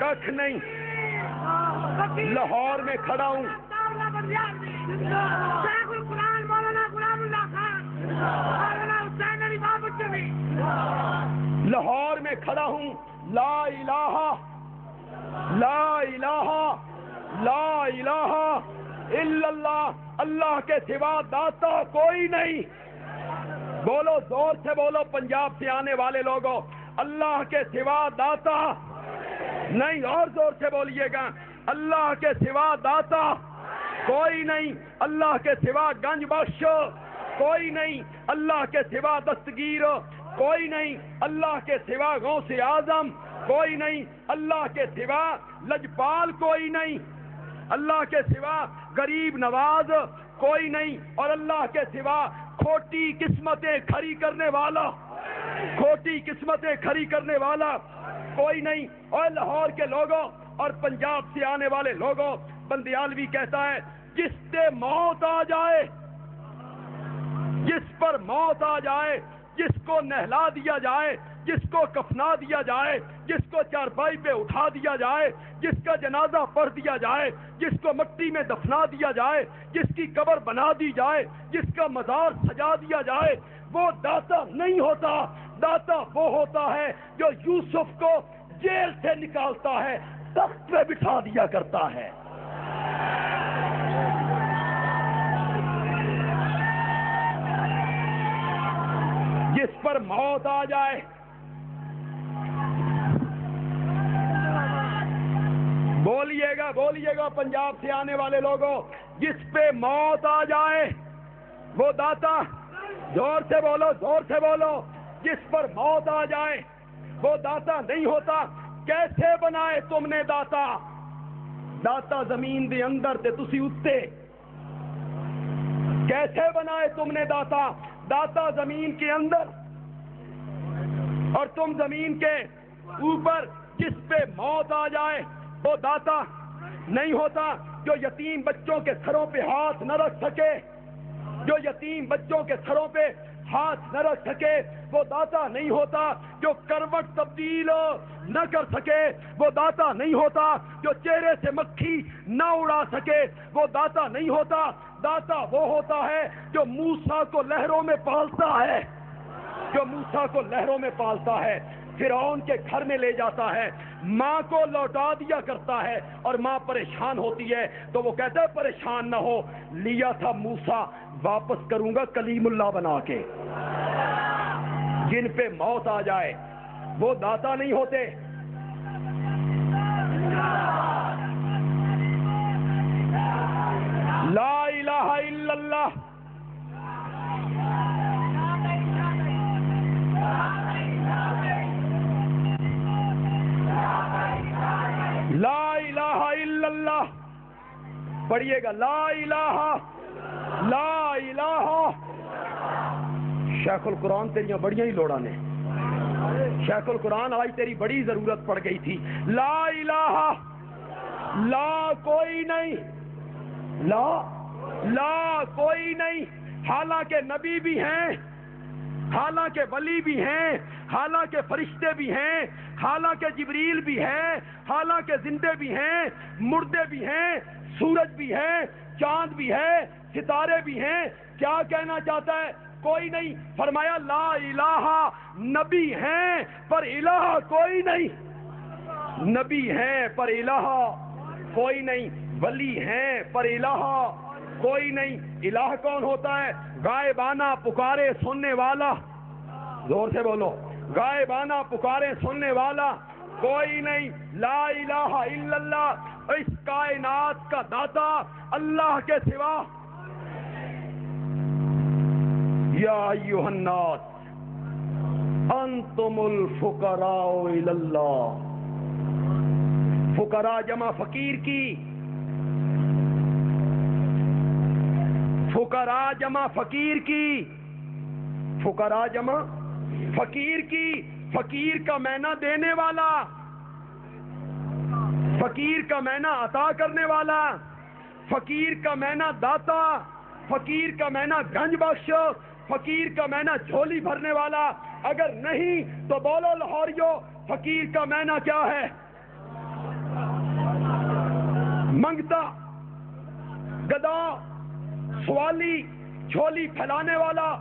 ککھ نہیں. لاہور میں کھڑا ہوں. لاہور میں کھڑا ہوں. لا الہ لا الہ لا الہ الا اللہ. اللہ کے سوا داتا کوئی نہیں. بولو زور سے بولو پنجاب سے آنے والے لوگوں, اللہ کے سوا داتا نہیں. اور زور سے بولیے گا, اللہ کے سوا داتا کوئی نہیں. اللہ کے سوا گنج بخش کوئی نہیں. اللہ کے سوا دستگیر کوئی نہیں. اللہ کے سوا غوث اعظم کوئی نہیں. اللہ کے سوا لجپال کوئی نہیں. اللہ کے سوا غریب نواز کوئی نہیں. اور اللہ کے سوا کھوٹی قسمتیں کھڑی کرنے والا, کھوٹی قسمتیں کھڑی کرنے والا کوئی نہیں. اور لاہور کے لوگوں اور پنجاب سے آنے والے لوگوں, بندیالوی کہتا ہے جس سے موت آ جائے, جس پر موت آ جائے, جس کو نہلا دیا جائے, جس کو کفنا دیا جائے, جس کو چارپائی پہ اٹھا دیا جائے, جس کا جنازہ پڑھ دیا جائے, جس کو مٹی میں دفنا دیا جائے, جس کی قبر بنا دی جائے, جس کا مزار سجا دیا جائے, وہ داتا نہیں ہوتا. داتا وہ ہوتا ہے جو یوسف کو جیل سے نکالتا ہے, تخت پہ بٹھا دیا کرتا ہے. جس پر موت آ جائے, بولیے گا پنجاب سے آنے والے لوگوں, جس پہ موت آ جائے وہ داتا. زور سے بولو, زور سے بولو. جس پر موت آ جائے وہ داتا نہیں ہوتا. کیسے بنائے تم نے داتا؟ داتا زمین دے اندر تے تسی اتے. کیسے بنائے تم نے داتا؟ داتا زمین کے اندر اور تم زمین کے اوپر. جس پہ موت آ جائے وہ داتا نہیں ہوتا. جو یتیم بچوں کے سروں پہ ہاتھ نہ رکھ سکے, جو یتیم بچوں کے سروں پہ ہاتھ نہ رکھ سکے وہ داتا نہیں ہوتا. جو کروٹ تبدیل نہ کر سکے وہ داتا نہیں ہوتا. جو چہرے سے مکھی نہ اڑا سکے وہ داتا نہیں ہوتا. داتا وہ ہوتا ہے جو موسیٰ کو لہروں میں پالتا ہے, جو موسیٰ کو لہروں میں پالتا ہے, فرعون کے گھر میں لے جاتا ہے, ماں کو لوٹا دیا کرتا ہے, اور ماں پریشان ہوتی ہے تو وہ کہتا ہے پریشان نہ ہو, لیا تھا موسیٰ, واپس کروں گا کلیم اللہ بنا کے. جن پہ موت آ جائے وہ داتا نہیں ہوتے. لا الہ الا اللہ. لا الہ الا اللہ. پڑھیے گا, لا الہ لا الہ. شیخ القرآن تیریاں بڑیاں ہی لوڑا نے. شیخ القرآن آج تیری بڑی ضرورت پڑ گئی تھی. لا الہ, لا کوئی نہیں, لا کوئی نہیں. حالانکہ نبی بھی ہیں, حالانکہ ولی بھی ہیں, حالانکہ فرشتے بھی ہیں, حالانکہ جبریل بھی ہیں, حالانکہ زندے بھی ہیں, مردے بھی ہیں, سورج بھی ہے, چاند بھی ہے, ستارے بھی ہیں. کیا کہنا چاہتا ہے؟ کوئی نہیں. فرمایا لا الہ, نبی ہیں پر الہ کوئی نہیں. نبی ہیں پر الہ کوئی نہیں. ولی ہیں پر الہ کوئی نہیں. الہ کون ہوتا ہے؟ غائبانہ پکارے سننے والا. زور سے بولو, غائبانہ پکارے سننے والا کوئی نہیں. لا الہ الا اللہ. اس کائنات کا داتا اللہ کے سوا. یا ایھا الناس انتم الفقراء الی اللہ. فقراء جمع فقیر کی, فقراء جمع فقیر کی, فقراء جمع فقیر کی. فقیر کا معنی دینے والا, فقیر کا معنی عطا کرنے والا, فقیر کا معنی داتا, فقیر کا معنی گنج بخش, فقیر کا معنی جھولی بھرنے والا. اگر نہیں تو بولو لاہوریو, فقیر کا معنی کیا ہے؟ گدا، سوالی، جھولی پھیلانے والا،